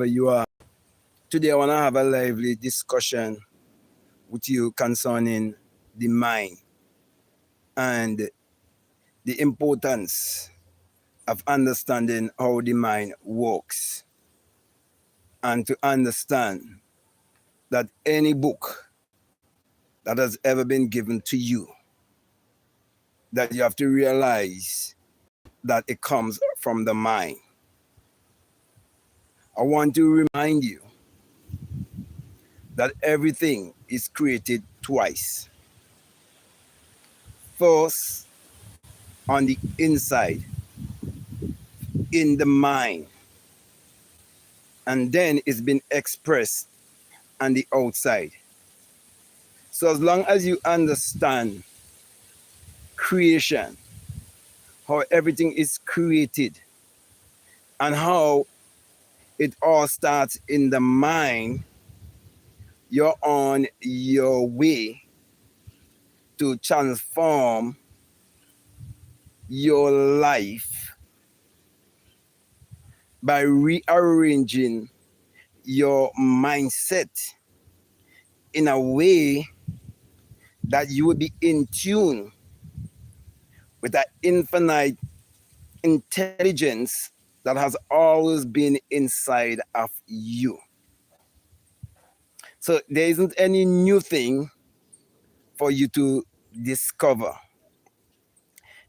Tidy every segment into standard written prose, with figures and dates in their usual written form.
You are. Today I want to have a lively discussion with you concerning the mind and the importance of understanding how the mind works, and to understand that any book that has ever been given to you, that you have to realize that it comes from the mind. I want to remind you that everything is created twice. First, on the inside, in the mind, and then it's been expressed on the outside. So as long as you understand creation, how everything is created, and how it all starts in the mind, you're on your way to transform your life by rearranging your mindset in a way that you will be in tune with that infinite intelligence that has always been inside of you. So there isn't any new thing for you to discover.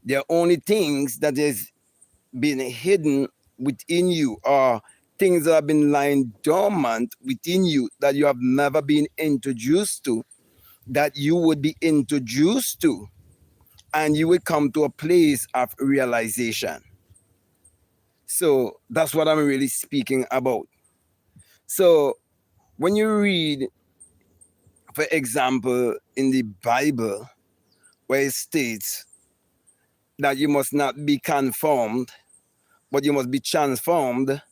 There are only things that has been hidden within you, or things that have been lying dormant within you that you have never been introduced to, that you would be introduced to, and you will come to a place of realization. So that's what I'm really speaking about. So when you read, for example, in the Bible, where it states that you must not be conformed, but you must be transformed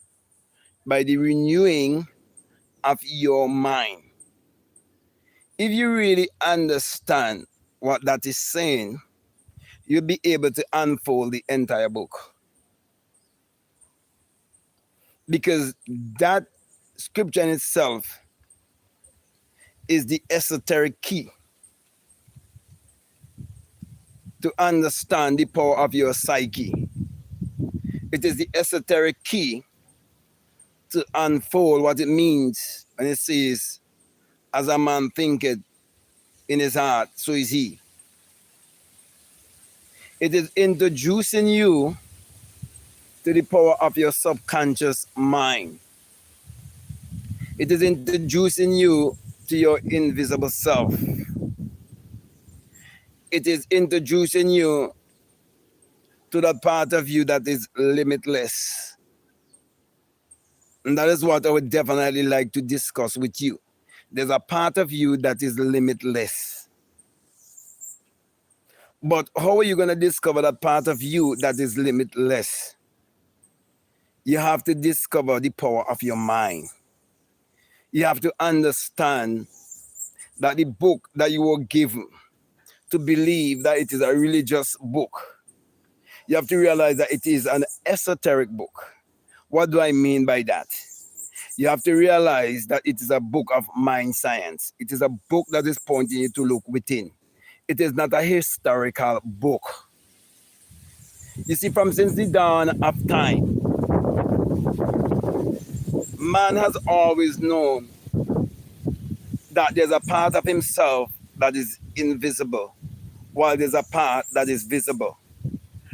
by the renewing of your mind. If you really understand what that is saying, you'll be able to unfold the entire book. Because that scripture in itself is the esoteric key to understand the power of your psyche. It is the esoteric key to unfold what it means when it says, as a man thinketh in his heart, so is he. It is introducing you to the power of your subconscious mind. It is introducing you to your invisible self. It is introducing you to that part of you that is limitless. And that is what I would definitely like to discuss with you. There's a part of you that is limitless. But how are you going to discover that part of you that is limitless? You have to discover the power of your mind. You have to understand that the book that you were given to believe that it is a religious book, you have to realize that it is an esoteric book. What do I mean by that? You have to realize that it is a book of mind science. It is a book that is pointing you to look within. It is not a historical book. You see, from since the dawn of time, man has always known that there's a part of himself that is invisible, while there's a part that is visible.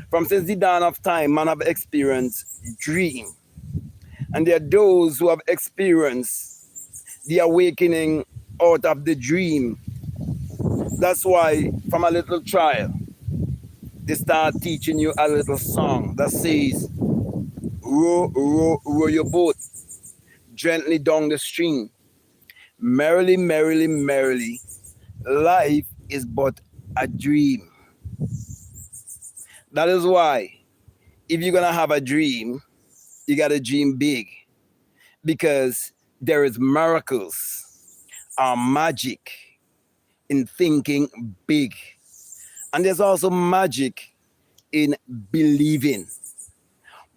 From since the dawn of time, man have experienced dream. And there are those who have experienced the awakening out of the dream. That's why from a little child, they start teaching you a little song that says, row, row, row your boat gently down the stream. Merrily, merrily, merrily, life is but a dream. That is why, if you're going to have a dream, you got to dream big. Because there is miracles or magic in thinking big. And there's also magic in believing.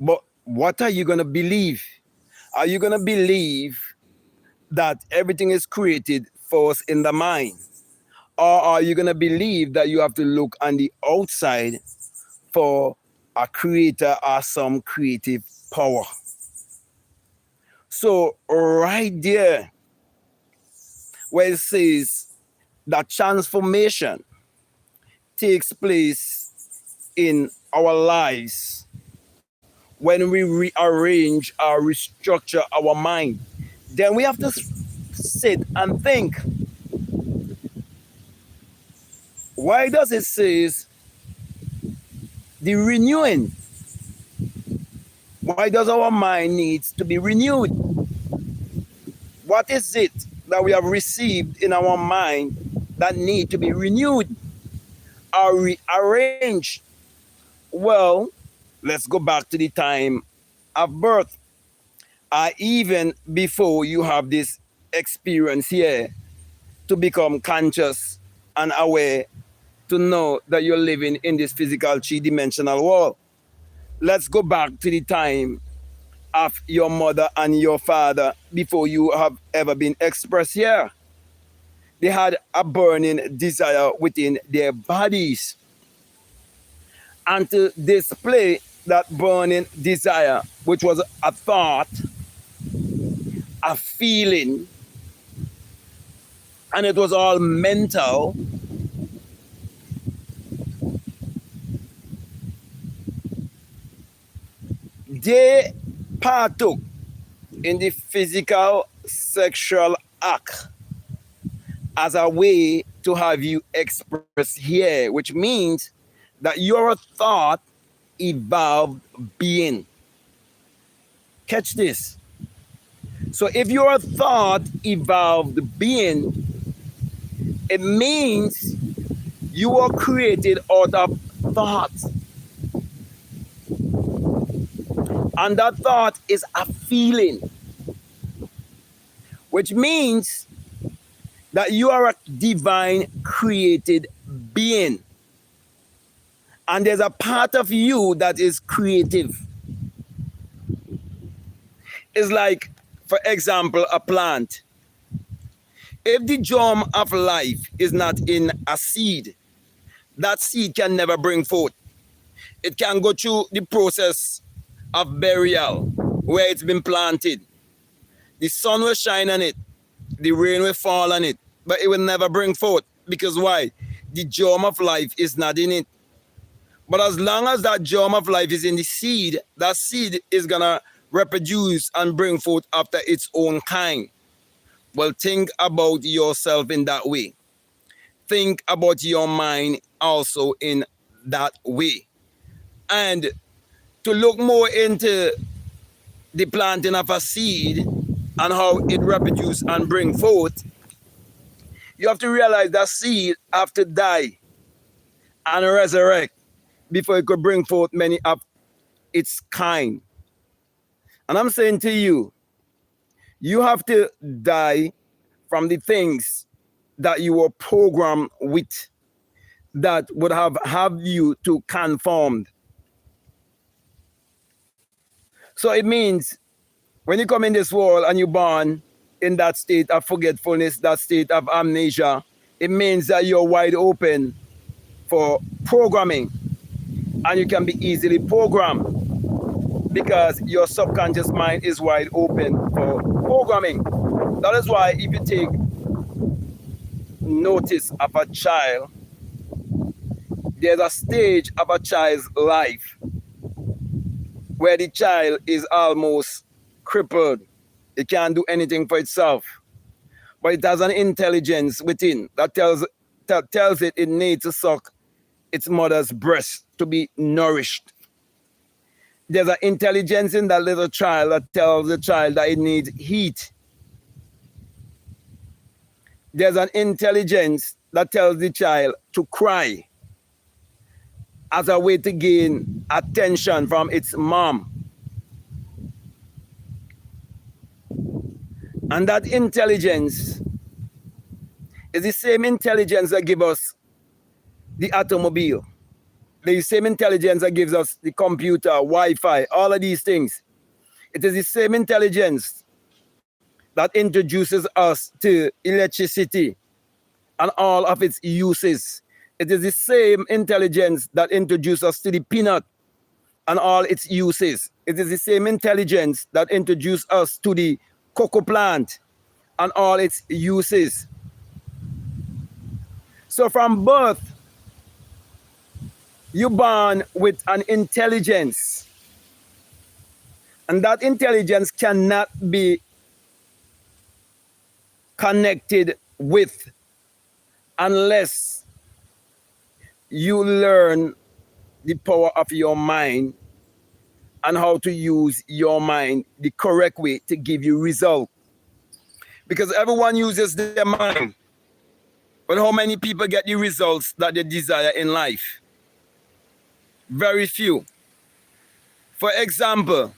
But what are you going to believe? Are you going to believe that everything is created for us in the mind? Or are you going to believe that you have to look on the outside for a creator or some creative power? So, right there, where it says that transformation takes place in our lives when we rearrange or restructure our mind, then we have to sit and think, why does it say the renewing? Why does our mind needs to be renewed? What is it that we have received in our mind that need to be renewed or rearranged? Well, let's go back to the time of birth, even before you have this experience here to become conscious and aware, to know that you're living in this physical three-dimensional world. Let's go back to the time of your mother and your father before you have ever been expressed here. They had a burning desire within their bodies. And to display that burning desire, which was a thought, a feeling, and it was all mental, they partook in the physical sexual act as a way to have you express here, which means that your thought evolved being. Catch this. So if your thought evolved being, it means you were created out of thought. And that thought is a feeling, which means that you are a divine created being. And there's a part of you that is creative. It's like, for example, a plant. If the germ of life is not in a seed, that seed can never bring forth. It can go through the process of burial where it's been planted. The sun will shine on it, the rain will fall on it, but it will never bring forth. Because why? The germ of life is not in it. But as long as that germ of life is in the seed, that seed is going to reproduce and bring forth after its own kind. Well, think about yourself in that way. Think about your mind also in that way. And to look more into the planting of a seed and how it reproduces and bring forth, you have to realize that seed have to die and resurrect before it could bring forth many of its kind. And I'm saying to you, you have to die from the things that you were programmed with that would have you to conform. So it means when you come in this world and you're born in that state of forgetfulness, that state of amnesia, it means that you're wide open for programming, and you can be easily programmed because your subconscious mind is wide open for programming. That is why if you take notice of a child, there's a stage of a child's life where the child is almost crippled. It can't do anything for itself. But it has an intelligence within that tells it it needs to suck its mother's breast to be nourished. There's an intelligence in that little child that tells the child that it needs heat. There's an intelligence that tells the child to cry as a way to gain attention from its mom. And that intelligence is the same intelligence that gives us the automobile, the same intelligence that gives us the computer, Wi-Fi, all of these things. It is the same intelligence that introduces us to electricity and all of its uses. It is the same intelligence that introduces us to the peanut and all its uses. It is the same intelligence that introduced us to the cocoa plant and all its uses. So from birth, you're born with an intelligence. And that intelligence cannot be connected with unless you learn the power of your mind and how to use your mind the correct way to give you result. Because everyone uses their mind. But how many people get the results that they desire in life? Very few. For example,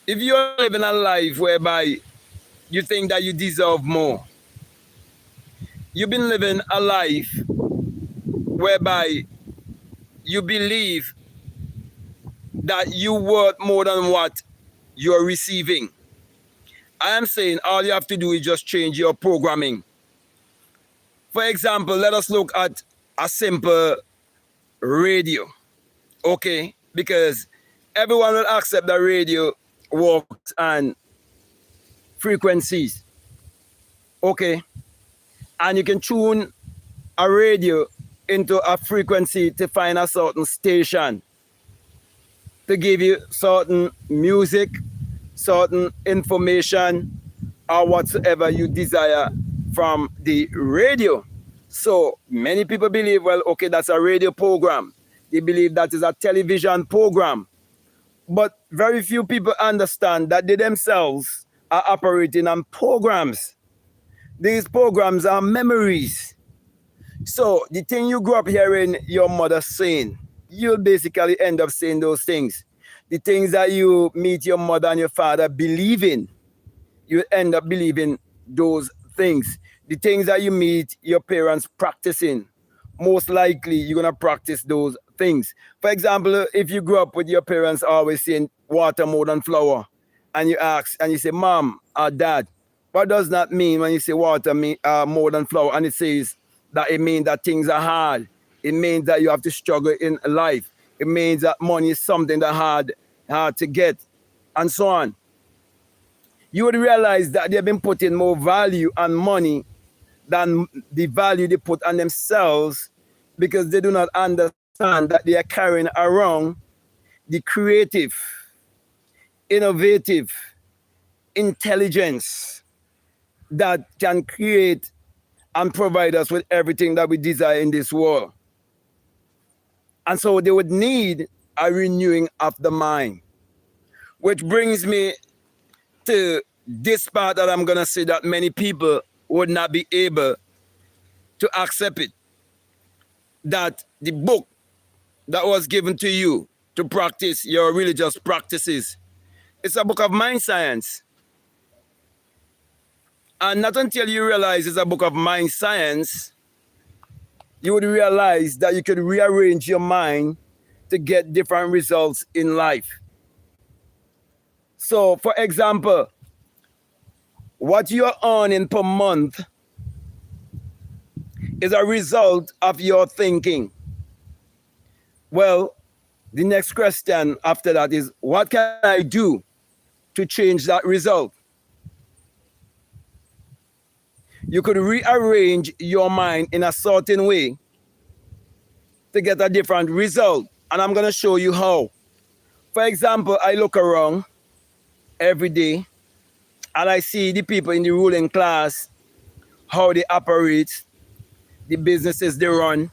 if you're living a life whereby you think that you deserve more, you've been living a life whereby you believe that you worth more than what you're receiving. I am saying all you have to do is just change your programming. For example, let us look at a simple radio, okay? Because everyone will accept that radio works on frequencies, okay? And you can tune a radio into a frequency to find a certain station to give you certain music, certain information, or whatsoever you desire from the radio. So many people believe, well, okay, that's a radio program. They believe that is a television program. But very few people understand that they themselves are operating on programs. These programs are memories. So the thing you grew up hearing your mother saying, you'll basically end up saying those things. The things that you meet your mother and your father believing, you end up believing those things. The things that you meet your parents practicing, most likely you're going to practice those things. For example, if you grew up with your parents always saying water more than flour, and you ask and you say, Mom or Dad, what does that mean when you say water more than flour? And it says that it means that things are hard. It means that you have to struggle in life. It means that money is something that hard to get, and so on. You would realize that they've been putting more value on money than the value they put on themselves, because they do not understand that they are carrying around the creative, innovative intelligence that can create and provide us with everything that we desire in this world. And so they would need a renewing of the mind. Which brings me to this part that I'm going to say that many people would not be able to accept it. That the book that was given to you to practice your religious practices, it's a book of mind science. And not until you realize it's a book of mind science, you would realize that you could rearrange your mind to get different results in life. So, for example, what you're earning per month is a result of your thinking. Well, the next question after that is, what can I do to change that result? You could rearrange your mind in a certain way to get a different result. And I'm going to show you how. For example, I look around every day and I see the people in the ruling class, how they operate, the businesses they run.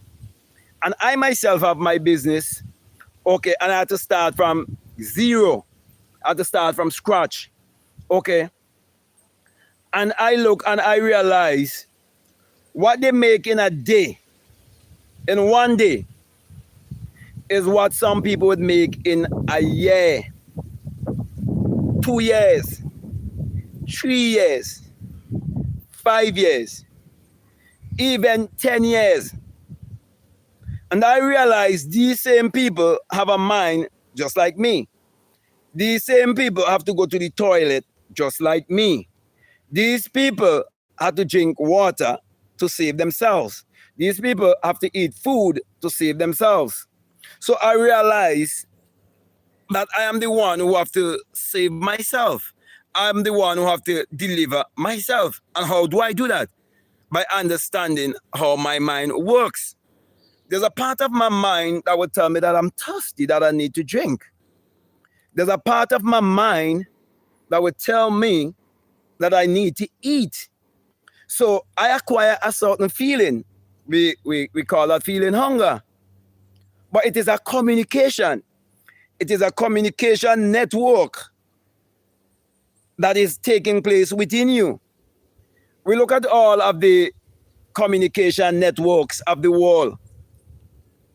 And I myself have my business, okay, and I had to start from zero. I had to start from scratch, okay. And I look and I realize what they make in a day, in one day, is what some people would make in a year, 2 years, 3 years, 5 years, even 10 years. And I realize these same people have a mind just like me. These same people have to go to the toilet just like me. These people have to drink water to save themselves. These people have to eat food to save themselves. So I realize that I am the one who have to save myself. I'm the one who have to deliver myself. And how do I do that? By understanding how my mind works. There's a part of my mind that would tell me that I'm thirsty, that I need to drink. There's a part of my mind that would tell me that I need to eat. So I acquire a certain feeling. We call that feeling hunger. But it is a communication. It is a communication network that is taking place within you. We look at all of the communication networks of the world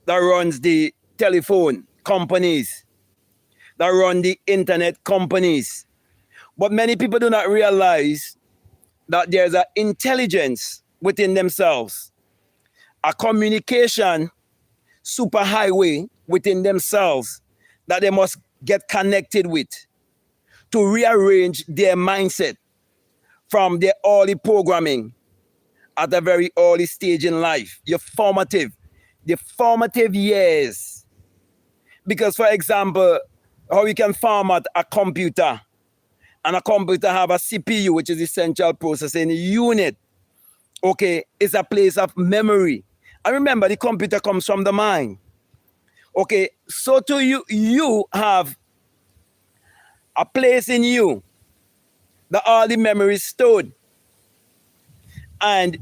that runs the telephone companies, that run the internet companies. But many people do not realize that there's an intelligence within themselves, a communication superhighway within themselves that they must get connected with to rearrange their mindset from their early programming at a very early stage in life, the formative years. Because, for example, how we can format a computer, and a computer have a CPU, which is the central processing unit. Okay, it's a place of memory. And remember, the computer comes from the mind. Okay, so to you have a place in you that all the memories stored. And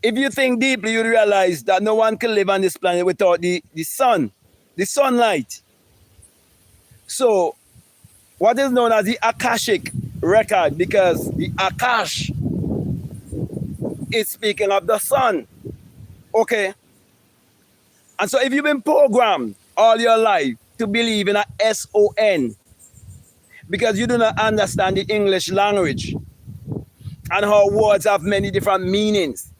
if you think deeply, you realize that no one can live on this planet without the sun, the sunlight. So what is known as the Akashic record, because the Akash is speaking of the sun. Okay. And so if you've been programmed all your life to believe in a SON, because you do not understand the English language and how words have many different meanings,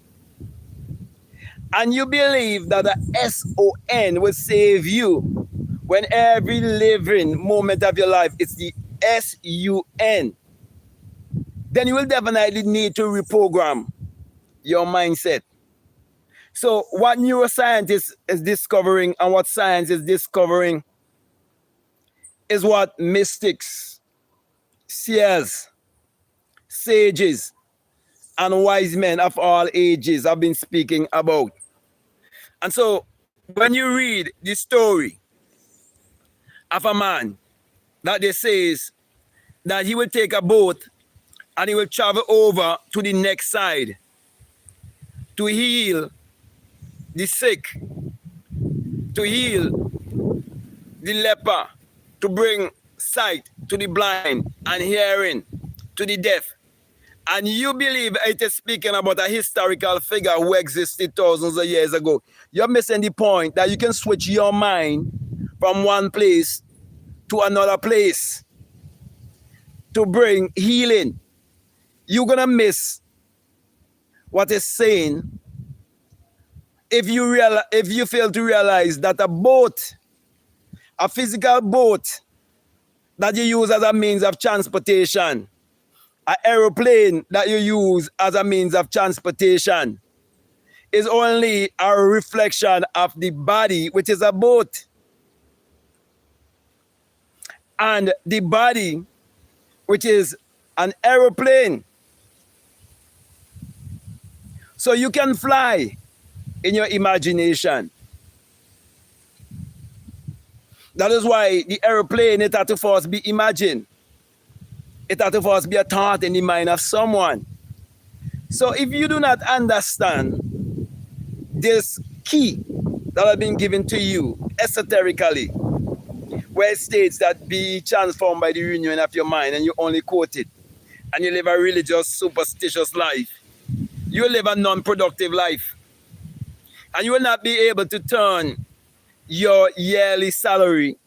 and you believe that the SON will save you when every living moment of your life it's the SUN, then you will definitely need to reprogram your mindset. So what neuroscience is discovering and what science is discovering is what mystics, seers, sages, and wise men of all ages have been speaking about. And so when you read the story of a man that they says that he will take a boat and he will travel over to the next side to heal the sick, to heal the leper, to bring sight to the blind and hearing to the deaf. And you believe it is speaking about a historical figure who existed thousands of years ago. You're missing the point that you can switch your mind from one place to another place to bring healing. You're going to miss what it's saying if you fail to realize that a boat, a physical boat that you use as a means of transportation, an aeroplane that you use as a means of transportation, is only a reflection of the body, which is a boat. And the body, which is an aeroplane. So you can fly in your imagination. That is why the aeroplane, it had to first be imagined. It had to first be a thought in the mind of someone. So if you do not understand this key that has been given to you esoterically, where it states that be transformed by the union of your mind, and you only quote it, and you live a religious, superstitious life, you live a non-productive life. And you will not be able to turn your yearly salary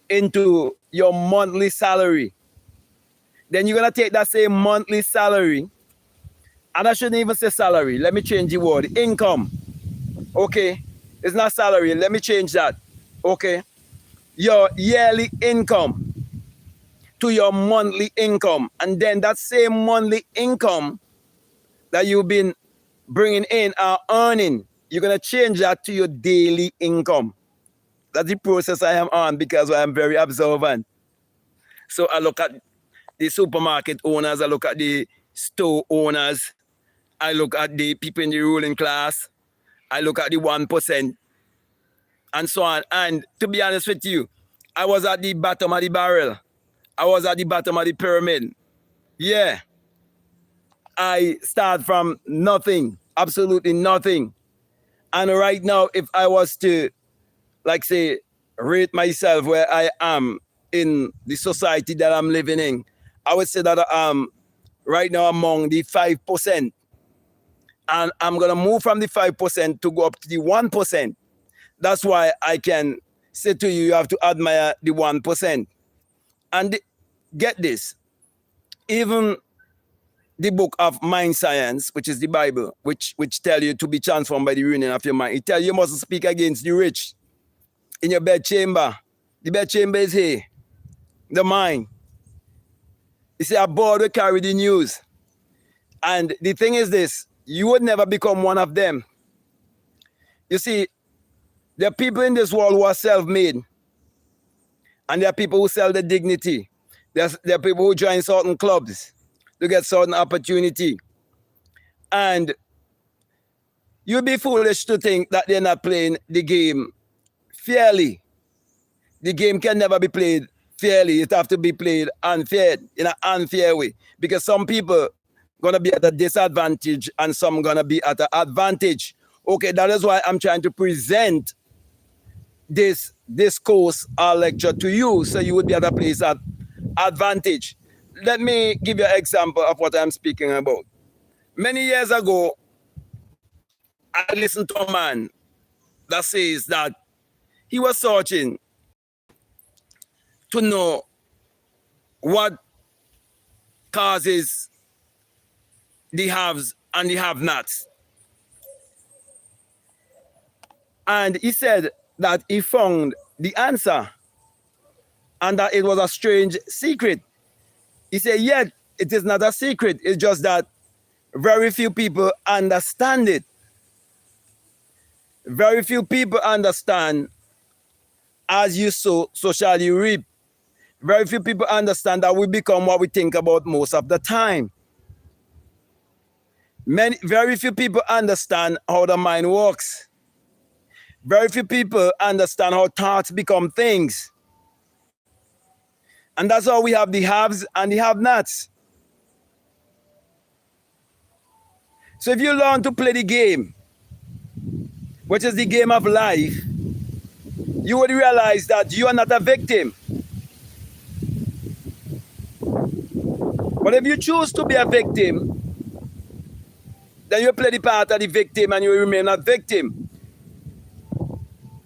into your monthly salary. Then you're going to take that same monthly salary, and I shouldn't even say salary. Let me change the word. Income. Okay? It's not salary. Let me change that. Okay? your yearly income to your monthly income. And then that same monthly income that you've been bringing in or earning, you're going to change that to your daily income. That's the process I am on because I am very observant. So I look at the supermarket owners, I look at the store owners, I look at the people in the ruling class, I look at the 1%, and so on. And to be honest with you, I was at the bottom of the barrel. I was at the bottom of the pyramid. Yeah. I start from nothing, absolutely nothing. And right now, if I was to, like, say, rate myself where I am in the society that I'm living in, I would say that I'm right now among the 5%. And I'm going to move from the 5% to go up to the 1%. That's why I can say to you, you have to admire the 1%. And get this, even the book of mind science, which is the Bible, which tell you to be transformed by the renewing of your mind. It tell you must speak against the rich in your bedchamber. The bedchamber is here, the mind. You see, a board will carry the news. And the thing is this, you would never become one of them. You see, there are people in this world who are self-made. And there are people who sell their dignity. There are people who join certain clubs to get certain opportunity. And you'd be foolish to think that they're not playing the game fairly. The game can never be played fairly. It have to be played unfair, in an unfair way. Because some people gonna be at a disadvantage and some gonna be at an advantage. Okay, that is why I'm trying to present this discourse or lecture to you, so you would be at a place at advantage. Let me give you an example of what I'm speaking about. Many years ago, I listened to a man that says that he was searching to know what causes the haves and the have-nots. And he said that he found the answer and that it was a strange secret. He said, yet it is not a secret. It's just that very few people understand it. Very few people understand, as you sow, so shall you reap. Very few people understand that we become what we think about most of the time. Very few people understand how the mind works. Very few people understand how thoughts become things. And that's how we have the haves and the have-nots. So if you learn to play the game, which is the game of life, you would realize that you are not a victim. But if you choose to be a victim, then you play the part of the victim and you remain a victim.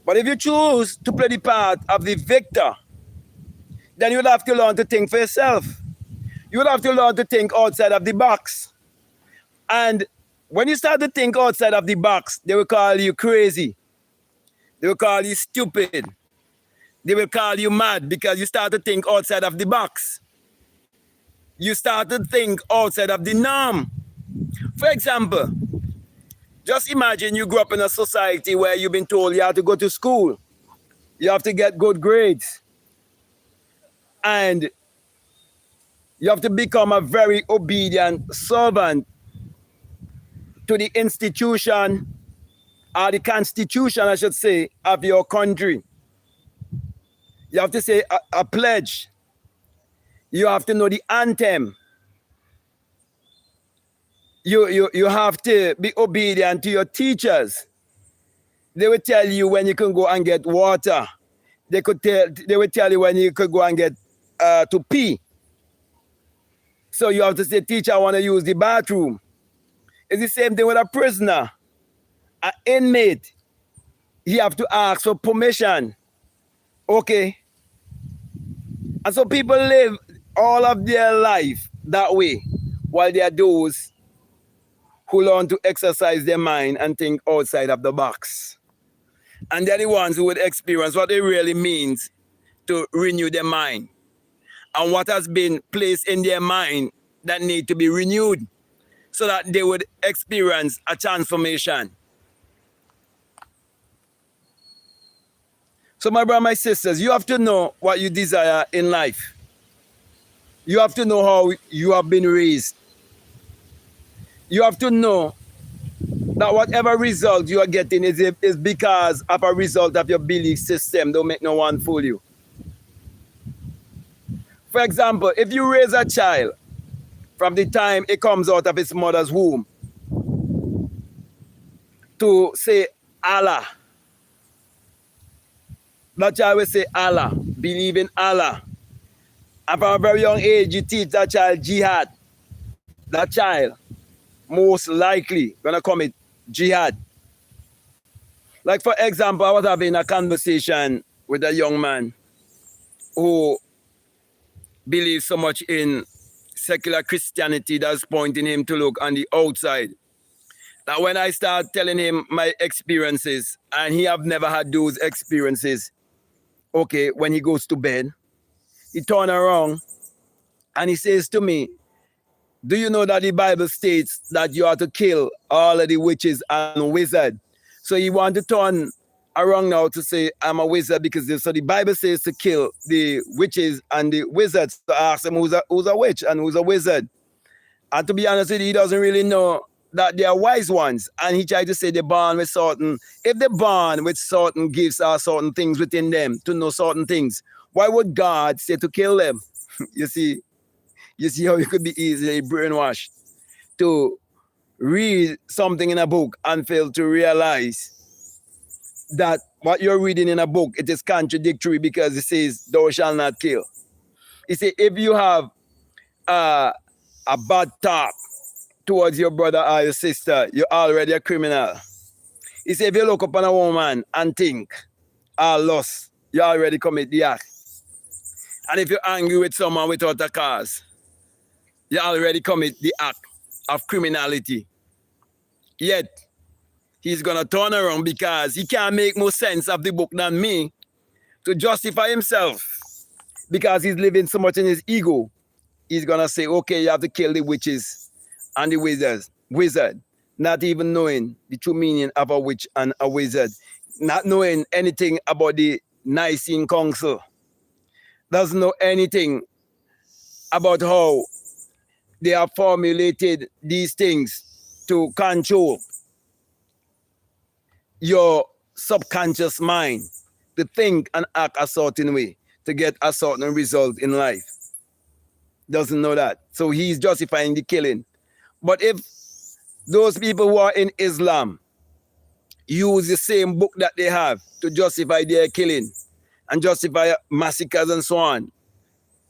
But if you choose to play the part of the victor, then you would have to learn to think for yourself. You would have to learn to think outside of the box. And when you start to think outside of the box, they will call you crazy. They will call you stupid. They will call you mad because you start to think outside of the box. You start to think outside of the norm. For example, just imagine you grew up in a society where you've been told you have to go to school. You have to get good grades. And you have to become a very obedient servant to the institution, or the constitution, I should say, of your country. You have to say a pledge. You have to know the anthem. You have to be obedient to your teachers. They will tell you when you can go and get water. They will tell you when you could go and get to pee. So you have to say, teacher, I want to use the bathroom. It's the same thing with a prisoner, an inmate. He have to ask for permission. Okay? And so people live all of their life that way, while there are those who learn to exercise their mind and think outside of the box. And they're the ones who would experience what it really means to renew their mind, and what has been placed in their mind that need to be renewed so that they would experience a transformation. So my brother, my sisters, you have to know what you desire in life. You have to know how you have been raised. You have to know that whatever result you are getting is because of a result of your belief system. Don't make no one fool you. For example, if you raise a child from the time it comes out of its mother's womb to say Allah, that child will say Allah, believe in Allah. And from a very young age, you teach that child jihad. That child most likely gonna commit jihad. Like for example, I was having a conversation with a young man who believes so much in secular Christianity that's pointing him to look on the outside. That when I start telling him my experiences, and he have never had those experiences, okay, when he goes to bed, he turn around and he says to me, do you know that the Bible states that you are to kill all of the witches and wizards? So he want to turn around now to say, I'm a wizard because so the Bible says to kill the witches and the wizards. So I ask him who's a witch and who's a wizard. And to be honest with you, he doesn't really know that they are wise ones. And he tried to say they're born with certain, if they're born with certain gifts or certain things within them to know certain things, why would God say to kill them? You see how it could be easily brainwashed to read something in a book and fail to realize that what you're reading in a book, it is contradictory because it says, thou shalt not kill. You see, if you have a bad thought towards your brother or your sister, you're already a criminal. You see, if you look upon a woman and think, lust, you already commit the act. And if you're angry with someone without a cause, you already commit the act of criminality. Yet, he's going to turn around because he can't make more sense of the book than me to justify himself because he's living so much in his ego. He's going to say, okay, you have to kill the witches and the wizard, not even knowing the true meaning of a witch and a wizard, not knowing anything about the Nicene Council, doesn't know anything about how they have formulated these things to control your subconscious mind to think and act a certain way to get a certain result in life. Doesn't know that. So he's justifying the killing. But if those people who are in Islam use the same book that they have to justify their killing and justify massacres and so on,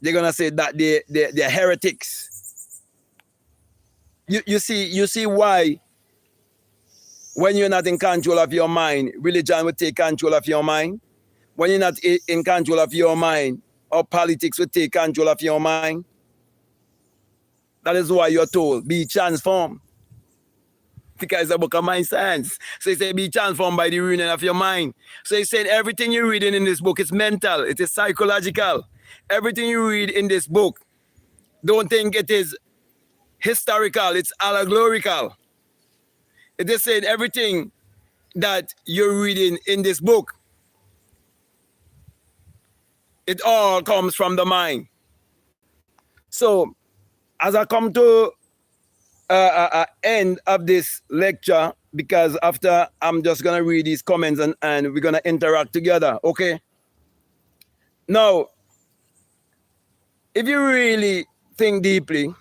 they're going to say that they're heretics. You see why when you're not in control of your mind, religion will take control of your mind. When you're not in control of your mind, or politics will take control of your mind. That is why you're told, be transformed. Because it's a book of mind science. So he said, be transformed by the renewing of your mind. So he said, everything you're reading in this book is mental. It is psychological. Everything you read in this book, don't think it is historical. It's allegorical. It is saying everything that you're reading in this book, it all comes from the mind. So, as I come to end of this lecture, because after I'm just going to read these comments and we're going to interact together, okay? Now, if you really think deeply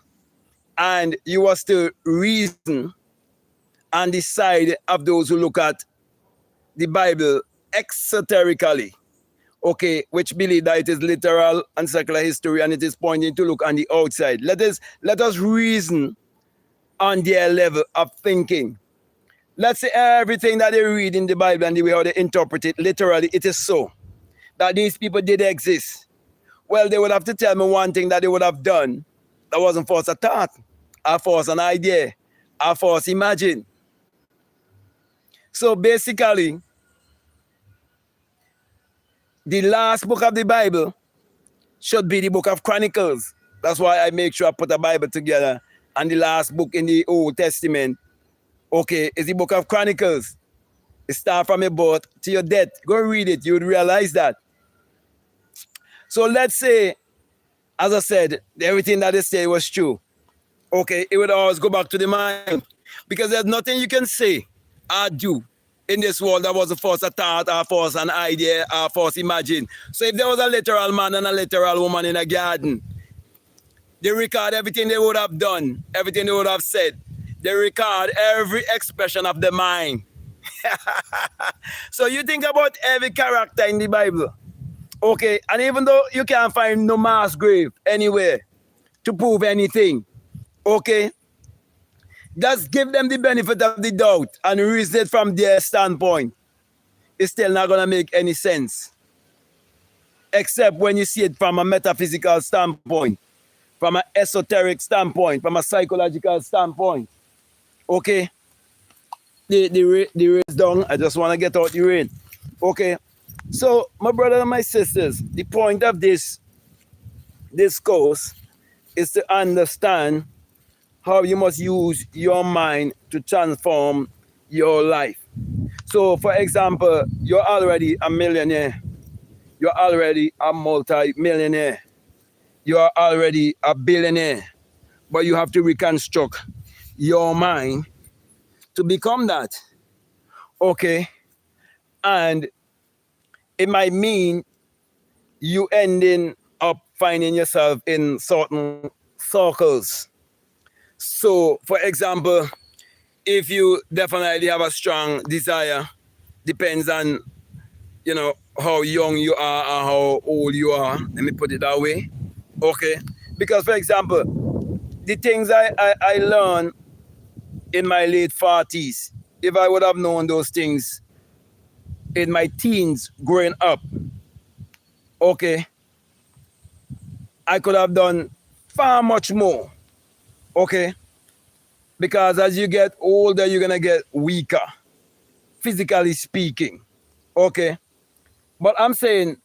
and you was to reason on the side of those who look at the Bible exoterically, okay, which believe that it is literal and secular history and it is pointing to look on the outside. Let us reason on their level of thinking. Let's say everything that they read in the Bible and the way how they interpret it, literally, it is so. That these people did exist. Well, they would have to tell me one thing that they would have done that wasn't false a thought, or false an idea, or false imagine. So basically, The last book of the Bible should be the book of Chronicles. That's why I make sure I put a Bible together. And the last book in the Old Testament, okay, is the book of Chronicles. It starts from your birth to your death. Go read it. You would realize that. So let's say, as I said, everything that they say was true. Okay, it would always go back to the mind. Because there's nothing you can say or do in this world that was a false thought or false an idea or false imagine. So if there was a literal man and a literal woman in a garden, they record everything they would have done, everything they would have said. They record every expression of the mind. So you think about every character in the Bible. Okay, and even though you can't find no mass grave anywhere to prove anything, okay, just give them the benefit of the doubt and reason it from their standpoint. It's still not going to make any sense. Except when you see it from a metaphysical standpoint, from an esoteric standpoint, from a psychological standpoint. Okay? The rain's down. I just want to get out the rain. Okay? So, my brother and my sisters, the point of this course is to understand how you must use your mind to transform your life. So, for example, you're already a millionaire. You're already a multi-millionaire. You're already a billionaire. But you have to reconstruct your mind to become that. Okay? And it might mean you ending up finding yourself in certain circles. So, for example, if you definitely have a strong desire, depends on, how young you are or how old you are. Let me put it that way. Okay? Because, for example, the things I learned in my late 40s, if I would have known those things in my teens growing up, okay, I could have done far much more. Okay? Because as you get older, you're going to get weaker, physically speaking. Okay? But I'm saying,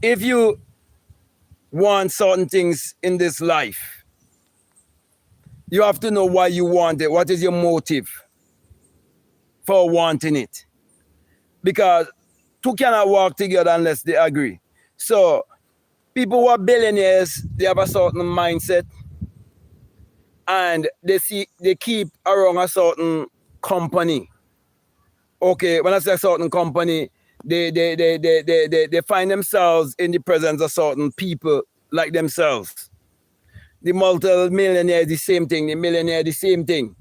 if you want certain things in this life, you have to know why you want it. What is your motive for wanting it? Because two cannot work together unless they agree. So, people who are billionaires, they have a certain mindset. And they keep around a certain company. Okay, when I say a certain company, they find themselves in the presence of certain people like themselves. The multi-millionaire, the same thing. The millionaire, the same thing.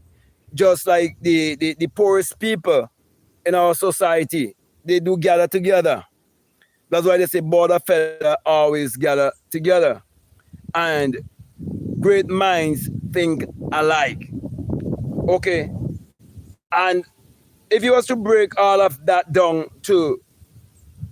Just like the poorest people in our society, they do gather together. That's why they say border feather always gather together. And great minds think alike. Okay? And if you was to break all of that down to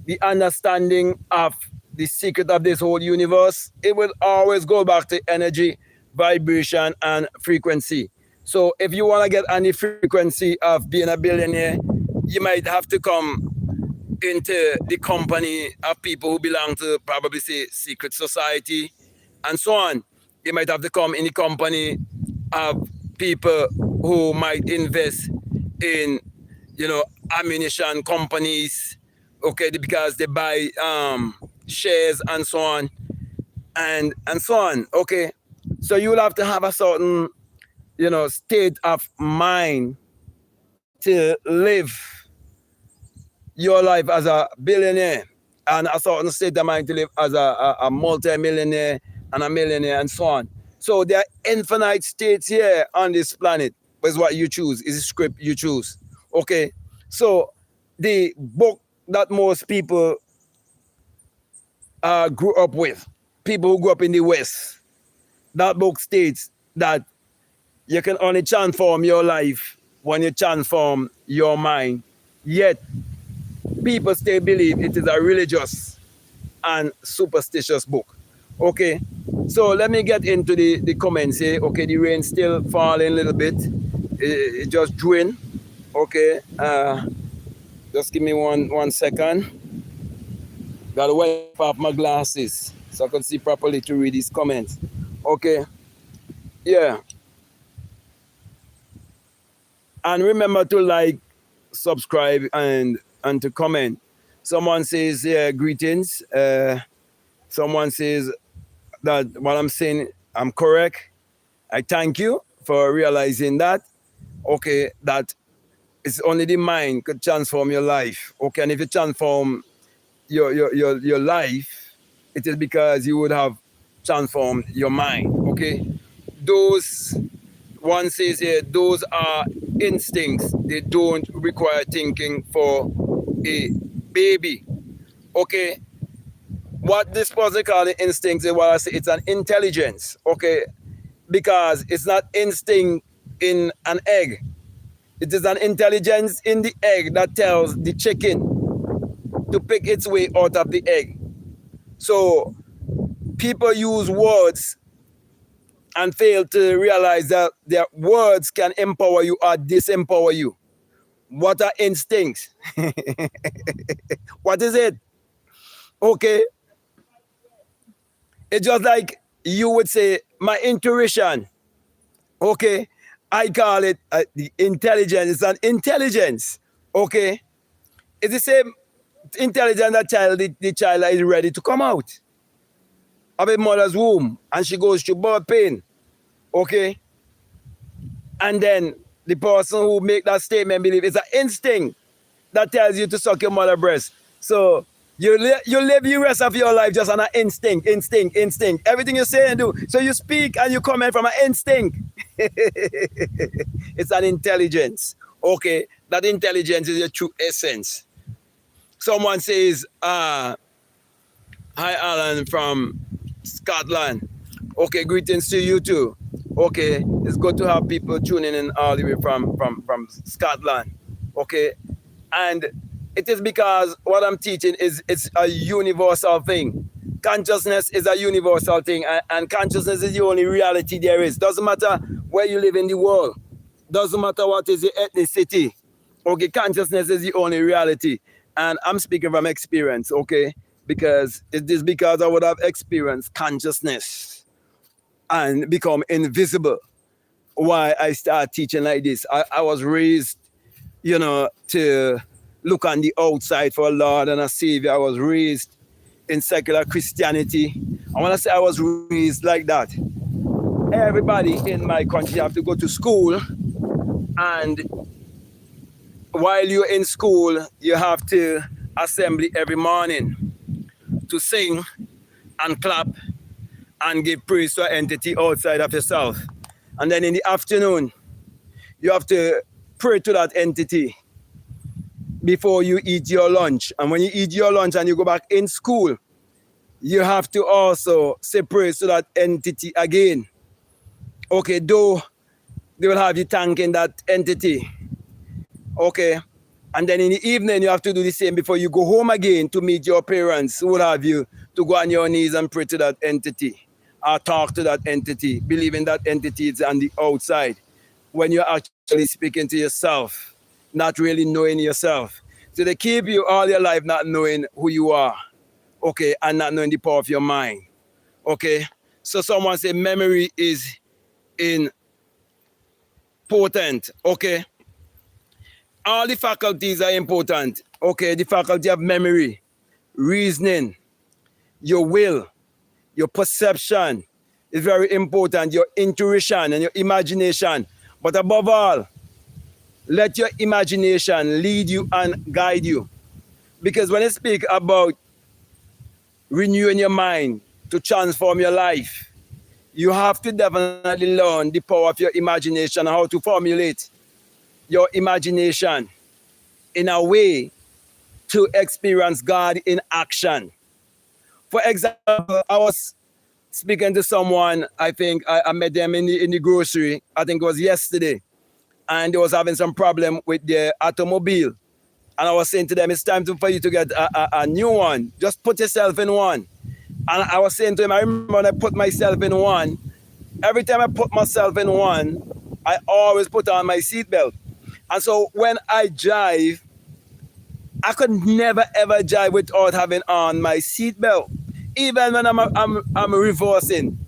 the understanding of the secret of this whole universe, it will always go back to energy, vibration, and frequency. So if you want to get on the frequency of being a billionaire, you might have to come into the company of people who belong to probably say secret society and so on. You might have to come in the company of people who might invest in, ammunition companies, okay, because they buy shares and so on, and so on, okay. So you will have to have a certain, state of mind to live your life as a billionaire, and a certain state of mind to live as a multi-millionaire and a millionaire and so on. So there are infinite states here on this planet. But it's what you choose. It's the script you choose. Okay? So the book that most people grew up with, people who grew up in the West, that book states that you can only transform your life when you transform your mind. Yet, people still believe it is a religious and superstitious book. Okay, so let me get into the comments here. Okay, the rain still falling a little bit. It just drained. Okay, just give me one second. Gotta wipe off my glasses so I can see properly to read these comments. Okay. Yeah. And remember to like, subscribe, and to comment. Someone says, yeah, greetings. Someone says that what I'm saying, I'm correct. I thank you for realizing that. Okay, that it's only the mind could transform your life. Okay, and if you transform your life, it is because you would have transformed your mind. Okay, those, one says here, those are instincts. They don't require thinking for a baby. Okay, what this person call the instincts is what I say. It's an intelligence. Okay, because it's not instinct in an egg. It is an intelligence in the egg that tells the chicken to pick its way out of the egg. So people use words and fail to realize that their words can empower you or disempower you. What are instincts? What is it? Okay. It's just like you would say, my intuition. Okay. I call it the intelligence. It's an intelligence. Okay. It's the same intelligence that the child is ready to come out of a mother's womb and she goes through birth pain. Okay. And then the person who make that statement believe it's an instinct that tells you to suck your mother's breast. So you live the rest of your life just on an instinct. Everything you say and do. So you speak and you comment from an instinct. It's an intelligence. Okay, that intelligence is your true essence. Someone says, hi Alan from Scotland. Okay, greetings to you too. Okay, it's good to have people tuning in all the way from Scotland. Okay, and it is because what I'm teaching is it's a universal thing. Consciousness is a universal thing, and consciousness is the only reality there is. Doesn't matter where you live in the world. Doesn't matter what is your ethnicity. Okay, consciousness is the only reality. And I'm speaking from experience, okay? Because it is because I would have experienced consciousness and become invisible. Why I start teaching like this. I was raised, to look on the outside for a Lord and a Savior. I was raised in secular Christianity. I want to say I was raised like that. Everybody in my country have to go to school, and while you're in school, you have to assembly every morning to sing and clap and give praise to an entity outside of yourself. And then in the afternoon, you have to pray to that entity before you eat your lunch. And when you eat your lunch and you go back in school, you have to also say praise to that entity again. Okay, though they will have you thanking that entity. Okay. And then in the evening, you have to do the same before you go home again to meet your parents who will have you to go on your knees and pray to that entity or talk to that entity, believing that entity is on the outside when you're actually speaking to yourself, not really knowing yourself. So they keep you all your life not knowing who you are, okay, and not knowing the power of your mind, okay? So someone say memory is important, okay? All the faculties are important. Okay, the faculty of memory, reasoning, your will, your perception is very important, your intuition and your imagination. But above all, let your imagination lead you and guide you. Because when you speak about renewing your mind to transform your life, you have to definitely learn the power of your imagination, how to formulate your imagination in a way to experience God in action. For example, I was speaking to someone, I think I met them in the grocery, I think it was yesterday, and they was having some problem with their automobile. And I was saying to them, it's time for you to get a new one. Just put yourself in one. And I was saying to him, I remember when I put myself in one, every time I put myself in one, I always put on my seatbelt. And so when I drive I could never ever drive without having on my seatbelt. Even when I'm reversing.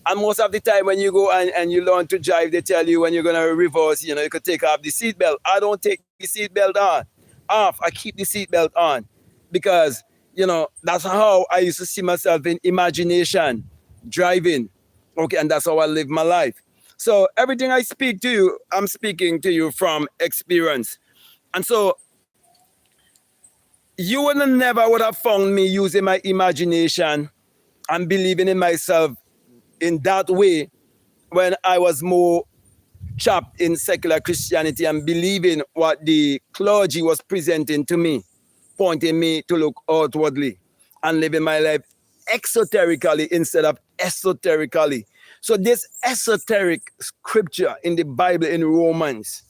And most of the time when you go and you learn to drive, they tell you when you're gonna reverse, you could take off the seatbelt. I don't take the seatbelt on. Off. I keep the seatbelt on. Because, that's how I used to see myself in imagination, driving. Okay, and that's how I live my life. So everything I speak to you, I'm speaking to you from experience. And so you would never would have found me using my imagination and believing in myself in that way when I was more trapped in secular Christianity and believing what the clergy was presenting to me, pointing me to look outwardly and living my life exoterically instead of esoterically. So this esoteric scripture in the Bible in Romans,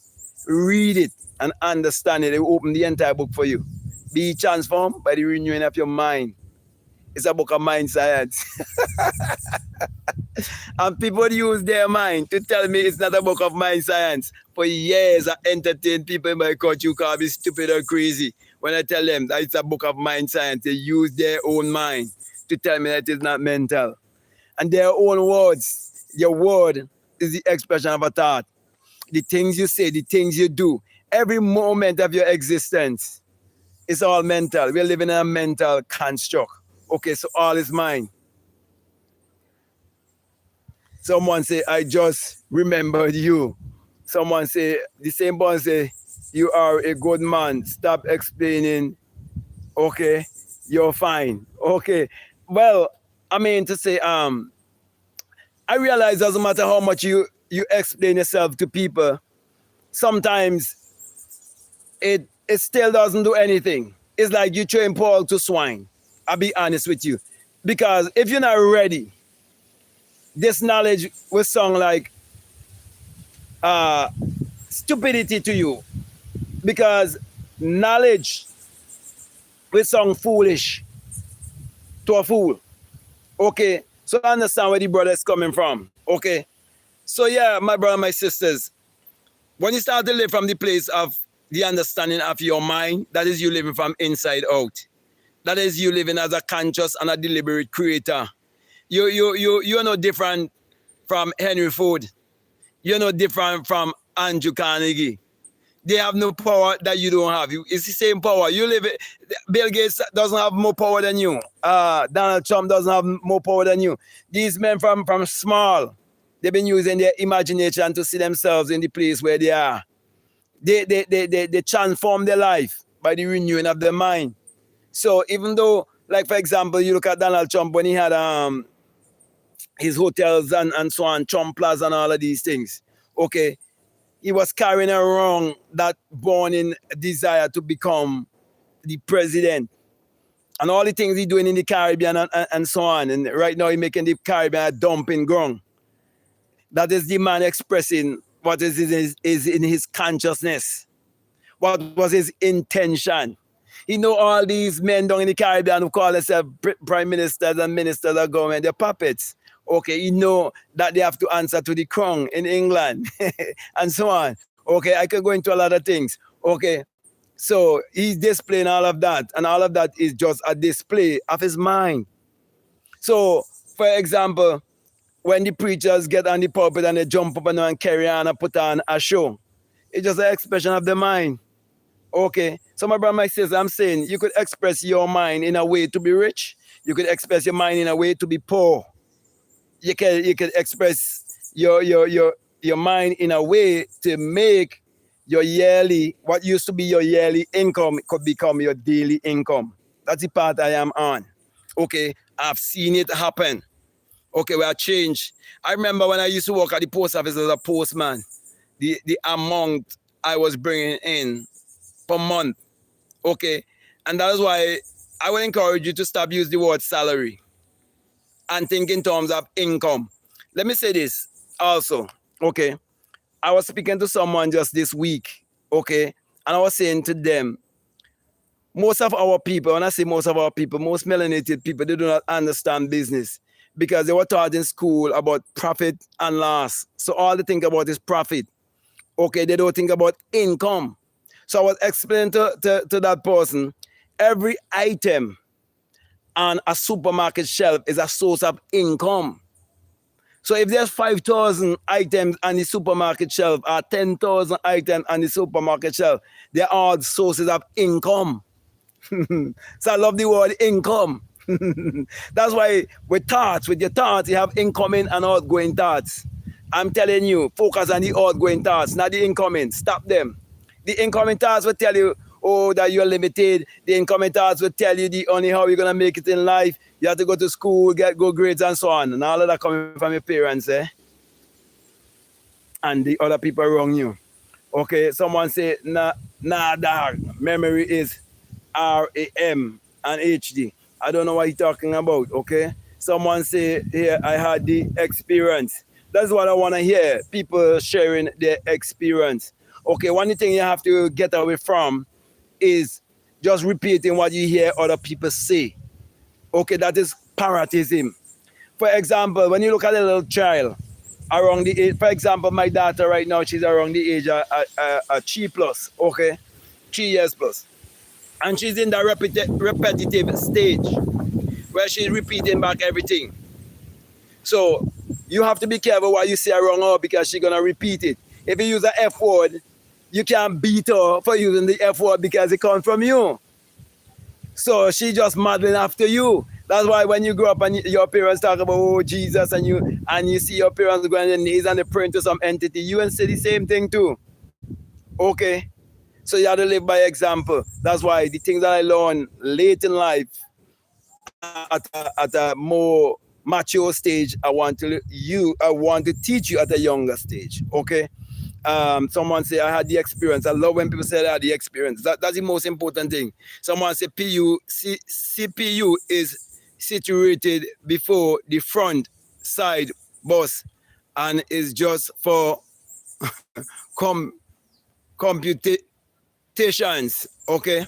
read it and understand it. It will open the entire book for you. Be transformed by the renewing of your mind. It's a book of mind science. And people use their mind to tell me it's not a book of mind science. For years, I entertained people in my country who call me stupid or crazy. When I tell them that it's a book of mind science, they use their own mind to tell me that it's not mental. And their own words, your word is the expression of a thought. The things you say, the things you do, every moment of your existence is all mental. We're living in a mental construct. Okay, so all is mine. Someone say, I just remembered you. Someone say, the same one say, you are a good man. Stop explaining. Okay, you're fine. Okay. Well, I mean to say, I realize it doesn't matter how much you explain yourself to people, sometimes it still doesn't do anything. It's like you train Paul to swine. I'll be honest with you. Because if you're not ready, this knowledge will sound like stupidity to you. Because knowledge will sound foolish to a fool. Okay? So I understand where the brother is coming from. Okay? So yeah, my brother, my sisters, when you start to live from the place of the understanding of your mind, that is you living from inside out. That is you living as a conscious and a deliberate creator. You're no different from Henry Ford. You're no different from Andrew Carnegie. They have no power that you don't have. It's the same power. You live it. Bill Gates doesn't have more power than you. Donald Trump doesn't have more power than you. These men from small, they've been using their imagination to see themselves in the place where they are. They transform their life by the renewing of their mind. So even though, like for example, you look at Donald Trump when he had his hotels and so on, Trump Plaza and all of these things, okay, he was carrying around that burning desire to become the president. And all the things he's doing in the Caribbean and so on. And right now he's making the Caribbean a dumping ground. That is the man expressing what is in his consciousness. What was his intention? You know all these men down in the Caribbean who call themselves prime ministers and ministers of government, they're puppets. Okay, you know that they have to answer to the crown in England and so on. Okay, I could go into a lot of things. Okay, so he's displaying all of that, and all of that is just a display of his mind. So, for example, when the preachers get on the pulpit and they jump up and carry on and put on a show, it's just an expression of the mind. Okay, so my brother, my sister, I'm saying you could express your mind in a way to be rich. You could express your mind in a way to be poor. You can express your mind in a way to make your yearly, what used to be your yearly income could become your daily income. That's the part I am on. Okay, I've seen it happen. Okay, we are changed. I remember when I used to work at the post office as a postman, the amount I was bringing in per month. Okay, and that is why I would encourage you to stop using the word salary and think in terms of income. Let me say this also. Okay, I was speaking to someone just this week. Okay, and I was saying to them, most of our people, when I say most of our people, most melanated people, they do not understand business because they were taught in school about profit and loss. So all they think about is profit. Okay, they don't think about income. So I was explaining to that person, every item on a supermarket shelf is a source of income. So if there's 5,000 items on the supermarket shelf or 10,000 items on the supermarket shelf, they're all sources of income. So I love the word income. That's why with your thoughts, you have incoming and outgoing thoughts. I'm telling you, focus on the outgoing thoughts, not the incoming. Stop them. The incoming thoughts will tell you, oh, that you're limited. The incoming thoughts will tell you the only how you're gonna make it in life. You have to go to school, get good grades, and so on. And all of that coming from your parents, and the other people around you. Okay, someone say, nah, dog. Memory is RAM and HD. I don't know what you're talking about, okay? Someone say, here, I had the experience. That's what I want to hear, people sharing their experience. Okay, one thing you have to get away from is just repeating what you hear other people say. Okay, that is parrotism. For example, when you look at a little child, around the age, for example, my daughter right now, she's around the age of 3 plus, okay? 3 years plus. And she's in that repetitive stage where she's repeating back everything. So you have to be careful what you say around her because she's going to repeat it. If you use an F word, you can't beat her for using the F word because it comes from you. So she just modeling after you. That's why when you grow up and your parents talk about, oh, Jesus, and you see your parents going on their knees and they praying to some entity, you and say the same thing too. Okay? So you have to live by example. That's why the things that I learned late in life at a more mature stage, I want to teach you at a younger stage. Okay? Someone say I had the experience. I love when people say I had the experience. That's the most important thing. Someone say CPU is situated before the front side bus and is just for computations. Okay.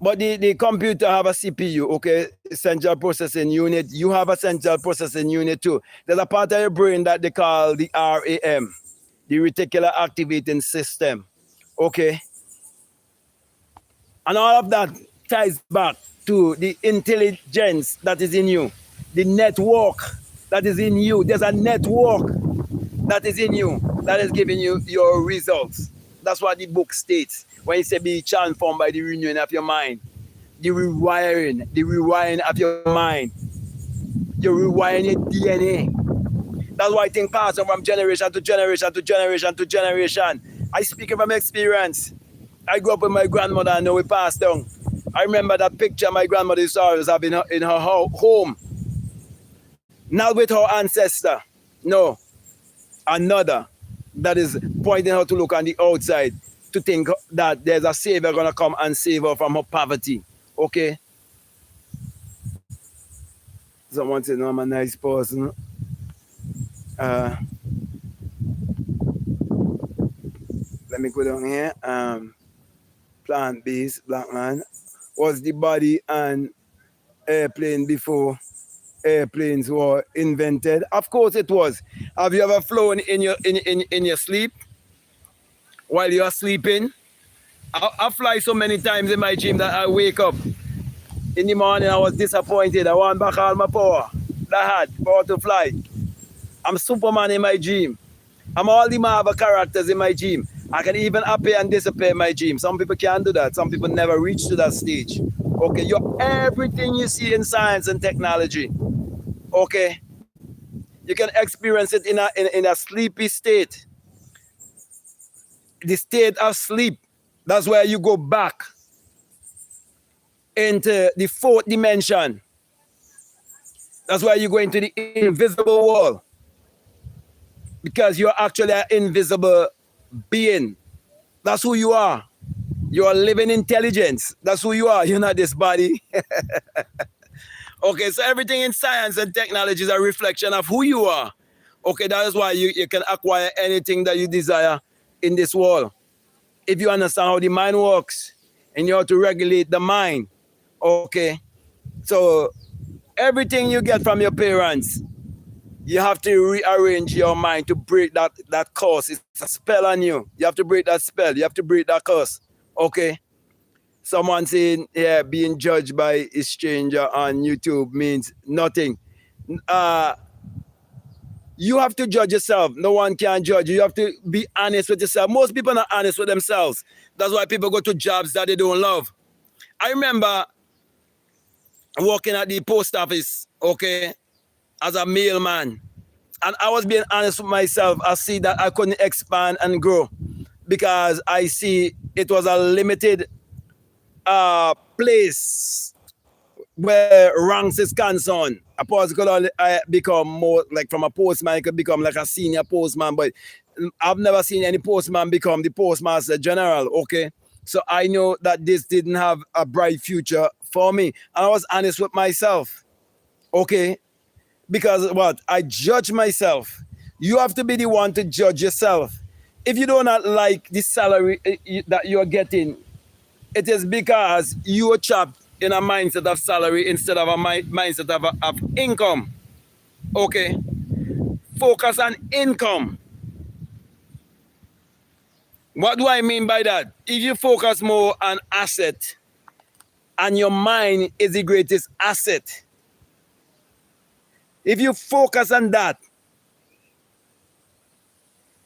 But the computer have a CPU, okay, central processing unit. You have a central processing unit too. There's a part of your brain that they call the RAM, the reticular activating system, okay? And all of that ties back to the intelligence that is in you, the network that is in you. There's a network that is in you that is giving you your results. That's what the book states when it says be transformed by the renewing of your mind. The rewiring of your mind. You're rewiring your DNA. That's why I think pass on from generation to generation to generation to generation. I speak from experience. I grew up with my grandmother and now we passed down. I remember that picture my grandmother saw was having in her home. Not with her ancestor. No. Another that is pointing her to look on the outside to think that there's a savior going to come and save her from her poverty. Okay? Someone said, no, I'm a nice person. Let me go down here. Plant-based black man. Was the body an airplane before airplanes were invented? Of course it was. Have you ever flown in your sleep while you are sleeping? I fly so many times in my dream that I wake up in the morning. I was disappointed. I want back all my power that I had power to fly. I'm Superman in my dream. I'm all the Marvel characters in my dream. I can even appear and disappear in my dream. Some people can't do that. Some people never reach to that stage. Okay, you're everything you see in science and technology. Okay, you can experience it in a sleepy state. The state of sleep. That's where you go back into the fourth dimension. That's why you go into the invisible world. Because you're actually an invisible being. That's who you are. You're a living intelligence. That's who you are. You're not this body. Okay, so everything in science and technology is a reflection of who you are. Okay, that is why you can acquire anything that you desire in this world. If you understand how the mind works and you have to regulate the mind. Okay, so everything you get from your parents, You have to rearrange your mind to break that curse. It's a spell on you. You have to break that spell. You have to break that curse. Okay. Someone saying, yeah, being judged by a stranger on YouTube means nothing. Uh, you have to judge yourself. No one can judge you. You have to be honest with yourself. Most people are not honest with themselves. That's why people go to jobs that they don't love. I remember working at the post office, okay, as a mailman. And I was being honest with myself. I see that I couldn't expand and grow because I see it was a limited place where ranks is concerned. A post could only become more like from a postman, it could become like a senior postman, but I've never seen any postman become the postmaster general. Okay, so I know that this didn't have a bright future for me, and I was honest with myself. Okay, because what I judge myself. You have to be the one to judge yourself. If you do not like the salary that you're getting, it is because you are trapped in a mindset of salary instead of a mindset of income. Okay, focus on income. What do I mean by that? If you focus more on asset, and your mind is the greatest asset, if you focus on that,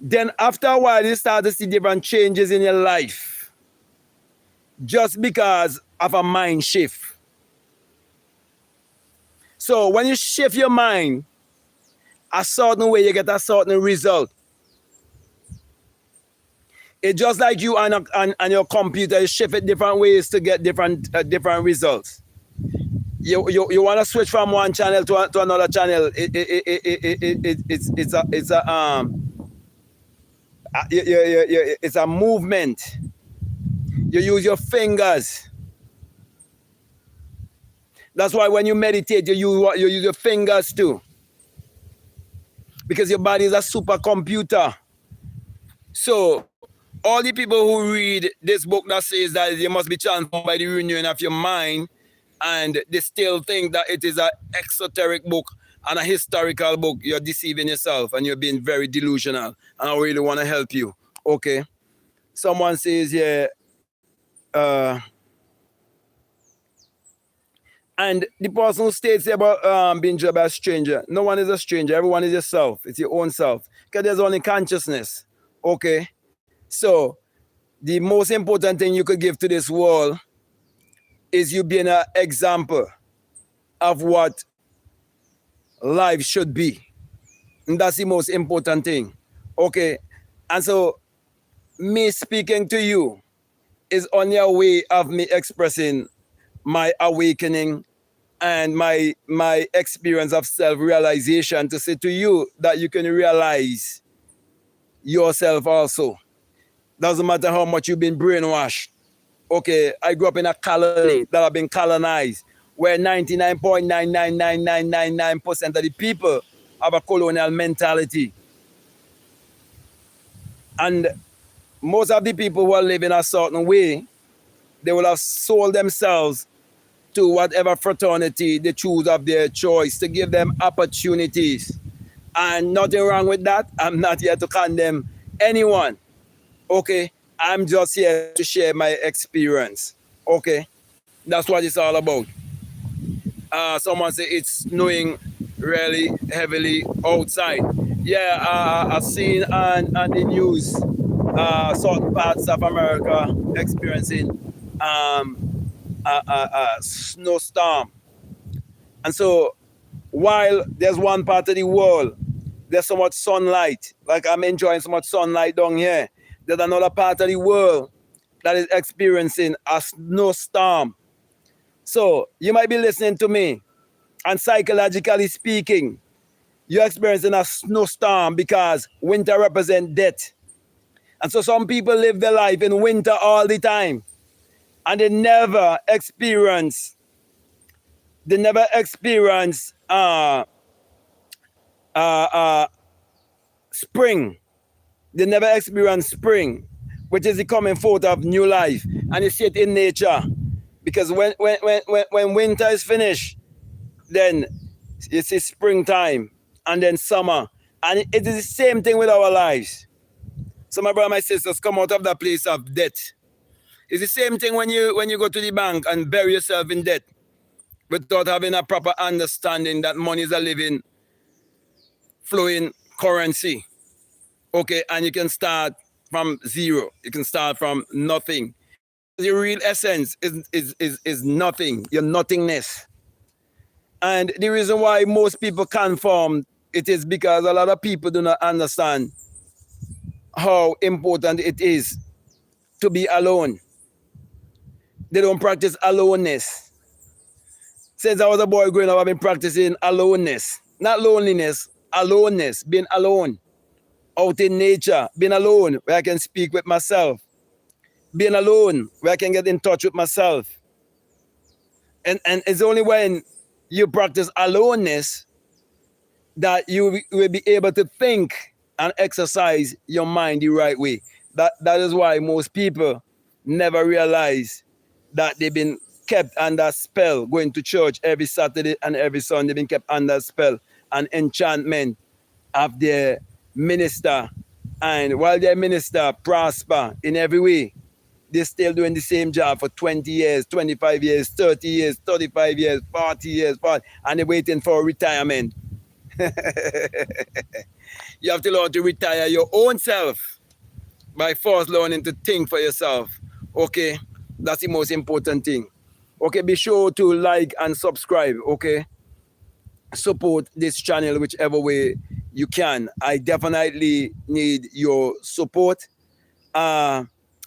then after a while you start to see different changes in your life just because of a mind shift. So when you shift your mind a certain way, you get a certain result. It's just like you on your computer, you shift it different ways to get different results. You want to switch from one channel to another channel. It's a movement. You use your fingers. That's why when you meditate, you use your fingers too. Because your body is a supercomputer. So all the people who read this book that says that you must be transformed by the renewing of your mind, and they still think that it is an exoteric book and a historical book, you're deceiving yourself and you're being very delusional. And I really want to help you. Okay. Someone says, yeah, and the person who states about being judged by a stranger, no one is a stranger. Everyone is yourself. It's your own self. Because there's only consciousness. Okay. So the most important thing you could give to this world is you being an example of what life should be. And that's the most important thing. Okay. And so me speaking to you is only a way of me expressing my awakening and my experience of self-realization to say to you that you can realize yourself also. Doesn't matter how much you've been brainwashed. Okay, I grew up in a colony that have been colonized, where 99.99999% of the people have a colonial mentality. And most of the people who are living a certain way, they will have sold themselves to whatever fraternity they choose of their choice to give them opportunities. And nothing wrong with that. I'm not here to condemn anyone. Okay, I'm just here to share my experience. Okay, that's what it's all about. Someone say it's snowing really heavily outside. Yeah, I've seen on the news certain parts of America experiencing a snowstorm. And so while there's one part of the world, there's so much sunlight, like I'm enjoying so much sunlight down here, there's another part of the world that is experiencing a snowstorm. So you might be listening to me, and psychologically speaking, you're experiencing a snowstorm because winter represents death. And so some people live their life in winter all the time, and they never experience spring. They never experience spring, which is the coming forth of new life. And you see it in nature. Because when winter is finished, then it's springtime. and then summer. And it is the same thing with our lives. So my brother, my sisters, come out of that place of debt. It's the same thing when you go to the bank and bury yourself in debt without having a proper understanding that money is a living, flowing currency. Okay, and you can start from zero. You can start from nothing. The real essence is nothing, your nothingness. And the reason why most people conform, it is because a lot of people do not understand how important it is to be alone. They don't practice aloneness. Since I was a boy growing up, I've been practicing aloneness. Not loneliness, aloneness, being alone. Out in nature, being alone, where I can speak with myself. Being alone, where I can get in touch with myself. And it's only when you practice aloneness that you will be able to think and exercise your mind the right way. That is why most people never realize that they've been kept under spell, going to church every Saturday and every Sunday. They've been kept under spell and enchantment of their minister. And while their minister prosper in every way, they're still doing the same job for 20 years, 25 years, 30 years, 35 years, 40 years, and they're waiting for retirement. You have to learn to retire your own self by first learning to think for yourself. Okay, that's the most important thing. Okay, be sure to like and subscribe. Okay, support this channel whichever way you can. I definitely need your support.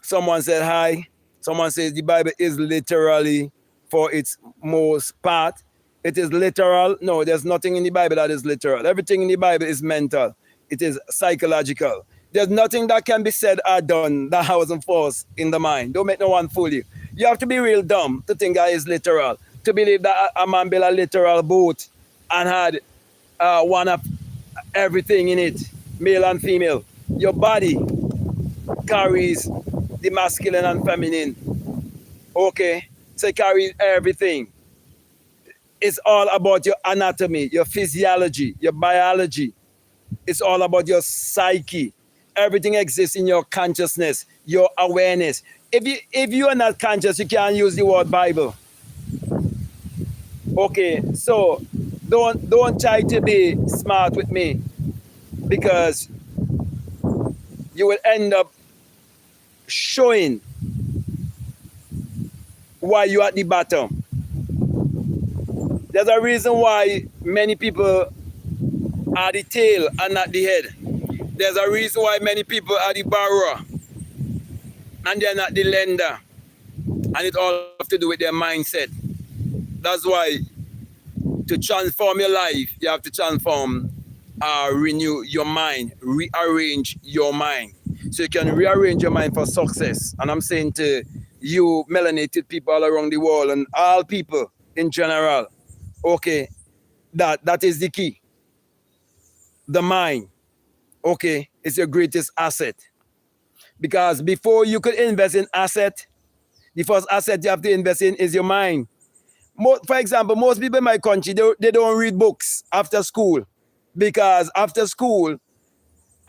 Someone said hi. Someone says the Bible is literally for its most part. It is literal. No, there's nothing in the Bible that is literal. Everything in the Bible is mental. It is psychological. There's nothing that can be said or done that wasn't forced in the mind. Don't make no one fool you. You have to be real dumb to think that is literal. To believe that a man built a literal boat and had one of everything in it, male and female. Your body carries the masculine and feminine. Okay? So it carries everything. It's all about your anatomy, your physiology, your biology. It's all about your psyche. Everything exists in your consciousness, your awareness. If you are not conscious, you can't use the word Bible. Okay, so don't try to be smart with me, because you will end up showing why you're at the bottom. There's a reason why many people are the tail and not the head. There's a reason why many people are the borrower and they're not the lender. And it all has to do with their mindset. That's why to transform your life, you have to transform, renew your mind, rearrange your mind. So you can rearrange your mind for success. And I'm saying to you melanated people all around the world and all people in general, okay, that is the key. The mind, okay, is your greatest asset. Because before you could invest in asset, the first asset you have to invest in is your mind. For example, most people in my country, they don't read books after school, because after school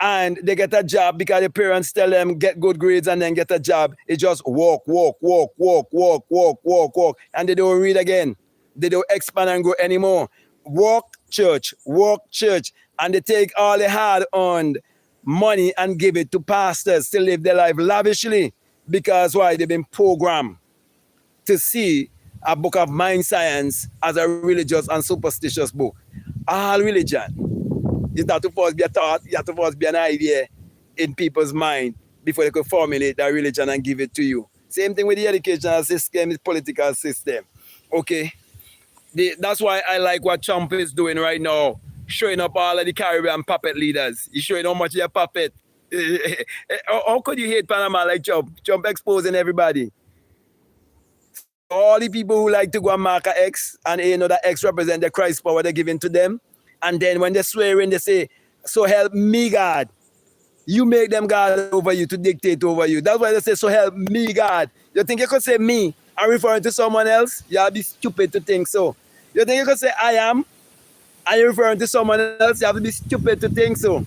and they get a job because their parents tell them get good grades and then get a job. It just walk, and they don't read again. They don't expand and grow anymore. Walk church, and they take all the hard-earned money and give it to pastors to live their life lavishly. Because why? They've been programmed to see a book of mind science as a religious and superstitious book. All religion is not to first be a thought, you have to first be an idea in people's mind before they could formulate that religion and give it to you. Same thing with the educational system, the political system. Okay? That's why I like what Trump is doing right now, showing up all of the Caribbean puppet leaders. He's showing how much you're a puppet. How could you hate Panama like Trump? Trump exposing everybody. All the people who like to go and mark a X, and you know that X represent the Christ power they're giving to them. And then when they swear in, they say, so help me God. You make them God over you, to dictate over you. That's why they say, so help me God. You think you could say me and referring to someone else? You'll be stupid to think so. You think you could say I am? Are you referring to someone else? You have to be stupid to think so.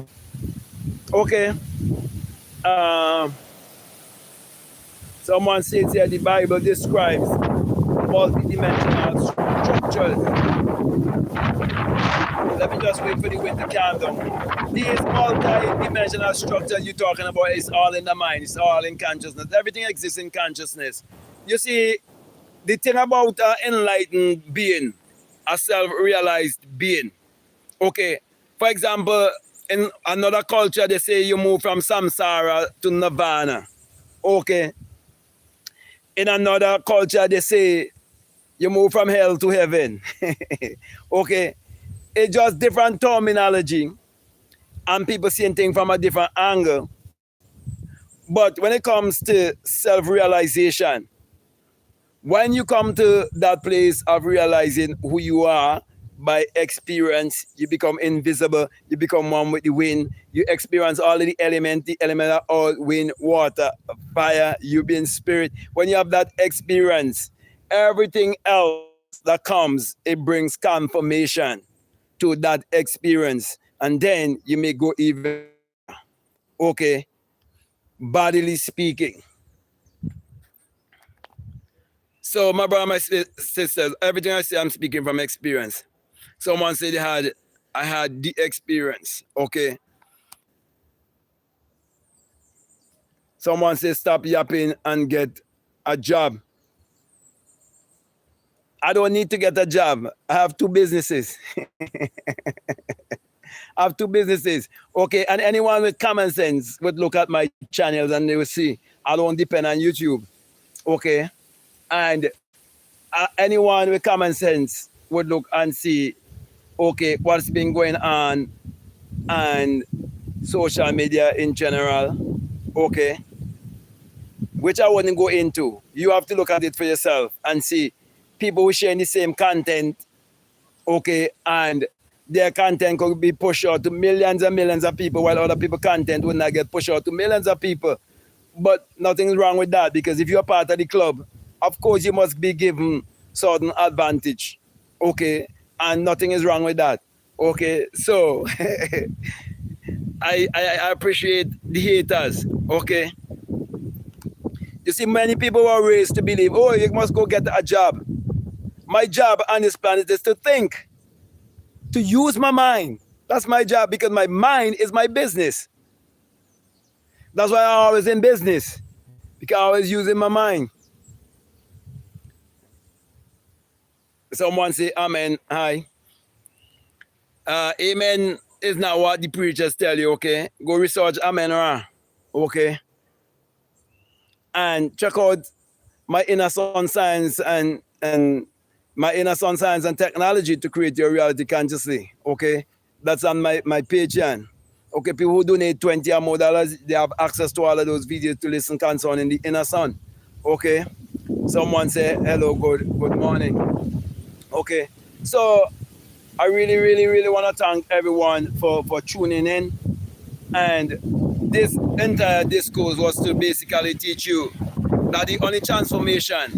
Okay. Um, Someone says here the Bible describes multidimensional structures. Let me just wait for the wind to calm down. These multi-dimensional structures you're talking about is all in the mind. It's all in consciousness. Everything exists in consciousness. You see, the thing about an enlightened being, a self-realized being. Okay, for example, in another culture, they say you move from samsara to nirvana. Okay. In another culture, they say you move from hell to heaven. Okay. It's just different terminology and people seeing things from a different angle. But when it comes to self-realization, when you come to that place of realizing who you are by experience, you become invisible, you become one with the wind, you experience all of the element of all wind, water, fire, you being spirit. When you have that experience, everything else that comes, it brings confirmation to that experience. And then you may go even further. Okay, bodily speaking. So my brother, my sisters, everything I say, I'm speaking from experience. Someone said I had the experience. Okay. Someone said stop yapping and get a job. I don't need to get a job. I have two businesses. I have two businesses. Okay, and anyone with common sense would look at my channels and they will see I don't depend on YouTube. Okay, and anyone with common sense would look and see, okay, what's been going on and social media in general. Okay, which I wouldn't go into. You have to look at it for yourself and see people who sharing the same content. Okay, and their content could be pushed out to millions and millions of people, while other people's content would not get pushed out to millions of people. But nothing's wrong with that, because if you're part of the club, of course you must be given certain advantage. Okay, and nothing is wrong with that. Okay, so I appreciate the haters. Okay, you see, many people were raised to believe, oh, you must go get a job. My job on this planet is to think, to use my mind. That's my job, because my mind is my business. That's why I'm always in business, because I'm always using my mind. Someone say amen. Hi. Amen is not what the preachers tell you, okay? Go research amen, okay? And check out my inner sun science and my inner sun science and technology to create your reality consciously, okay? That's on my page, Jan. Okay, people who donate 20 or more dollars, they have access to all of those videos to listen concerning the inner sun, okay? Someone say, hello, good morning. Okay, so I really, really, really want to thank everyone for tuning in. And this entire discourse was to basically teach you that the only transformation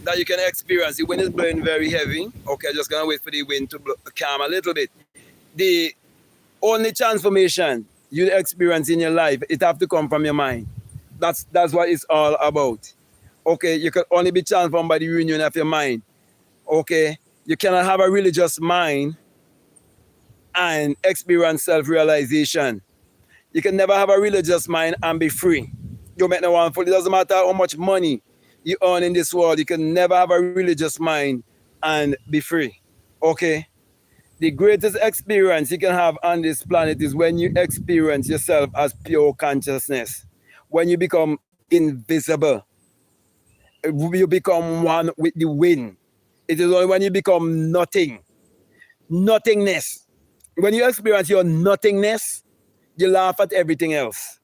that you can experience, the wind is blowing very heavy. Okay, just gonna wait for the wind to calm a little bit. The only transformation you experience in your life, it have to come from your mind. That's what it's all about. Okay, you can only be transformed by the union of your mind. Okay, you cannot have a religious mind and experience self-realization. You can never have a religious mind and be free. You make no one fool. It doesn't matter how much money you earn in this world. You can never have a religious mind and be free. Okay? The greatest experience you can have on this planet is when you experience yourself as pure consciousness. When you become invisible. You become one with the wind. It is only when you become nothing. Nothingness. When you experience your nothingness, you laugh at everything else.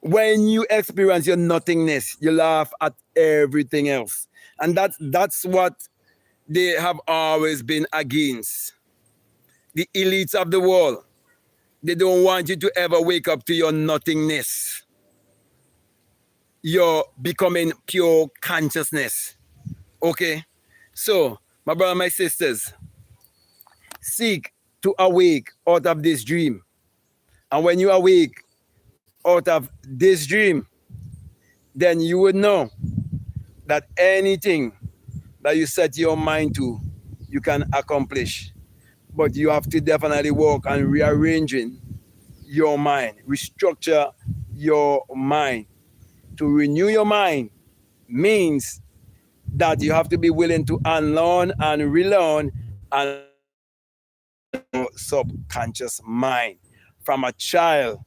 When you experience your nothingness, you laugh at everything else. And that's what they have always been against. The elites of the world, they don't want you to ever wake up to your nothingness. You're becoming pure consciousness. Okay? So My brother, my sisters, seek to awake out of this dream. And when you awake out of this dream, then you would know that anything that you set your mind to, you can accomplish. But you have to definitely work on rearranging your mind, restructure your mind. To renew your mind means that you have to be willing to unlearn and relearn and your subconscious mind. From a child,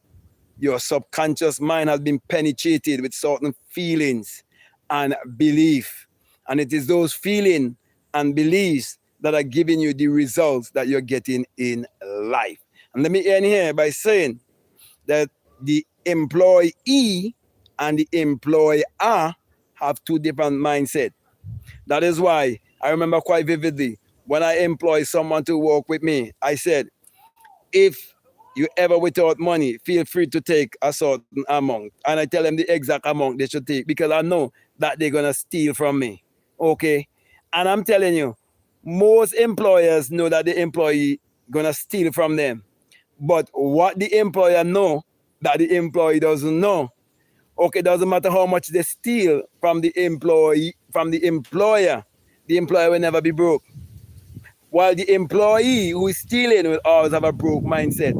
your subconscious mind has been penetrated with certain feelings and belief. And it is those feelings and beliefs that are giving you the results that you're getting in life. And let me end here by saying that the employee and the employer have two different mindsets. That is why I remember quite vividly when I employ someone to work with me, I said, if you ever without money, feel free to take a certain amount. And I tell them the exact amount they should take because I know that they're going to steal from me. Okay? And I'm telling you, most employers know that the employee going to steal from them. But what the employer know that the employee doesn't know. Okay, doesn't matter how much they steal from the employee, from the employer will never be broke. While the employee who is stealing will always have a broke mindset.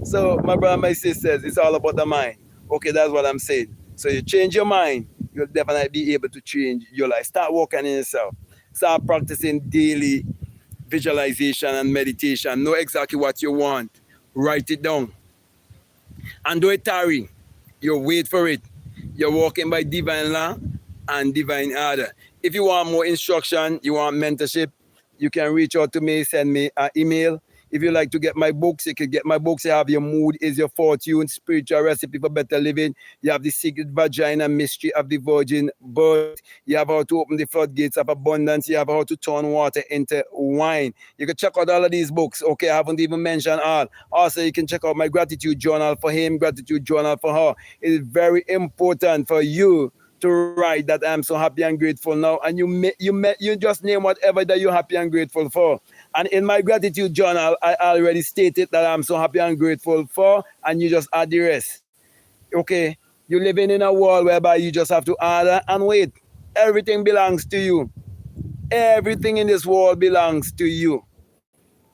So, my brother, my sisters, it's all about the mind. Okay, that's what I'm saying. So, you change your mind, you'll definitely be able to change your life. Start working in yourself. Start practicing daily visualization and meditation. Know exactly what you want. Write it down. And do it tarry. You wait for it. You're walking by divine law and divine order. If you want more instruction, you want mentorship, you can reach out to me, send me an email. If you like to get my books, you can get my books. You have Your Mood is Your Fortune, Spiritual Recipe for Better Living. You have The Secret Vagina, Mystery of the Virgin Birth. You have How to Open the Floodgates of Abundance. You have How to Turn Water into Wine. You can check out all of these books. Okay, I haven't even mentioned all. Also, you can check out my gratitude journal for him, gratitude journal for her. It is very important for you to write that I'm so happy and grateful now, and you just name whatever that you're happy and grateful for. And in my gratitude journal, I already stated that I'm so happy and grateful for, and you just add the rest. Okay, you're living in a world whereby you just have to order and wait. Everything belongs to you. Everything in this world belongs to you.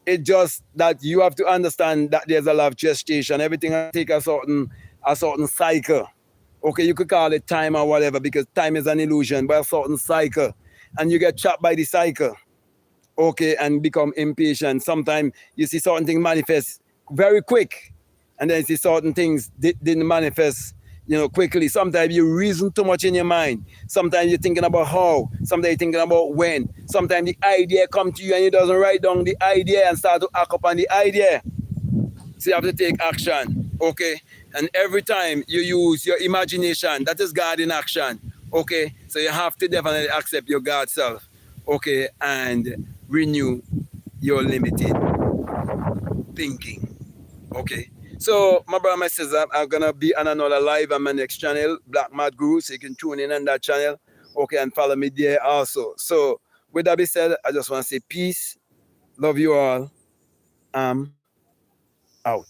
It's just that you have to understand that there's a lot of gestation. Everything has to take a certain cycle. Okay, you could call it time or whatever because time is an illusion, but a certain cycle. And you get trapped by the cycle. Okay, and become impatient. Sometimes you see certain things manifest very quick, and then you see certain things didn't manifest, quickly. Sometimes you reason too much in your mind. Sometimes you're thinking about how. Sometimes you're thinking about when. Sometimes the idea come to you and you doesn't write down the idea and start to act upon the idea. So you have to take action. Okay, and every time you use your imagination, that is God in action. Okay, so you have to definitely accept your God self. Okay, and renew your limited thinking. Okay. So, my brother, my sister, I'm gonna be on another live on my next channel, Black Mad Guru. So you can tune in on that channel. Okay, and follow me there also. So, with that being said, I just want to say peace. Love you all. I'm out.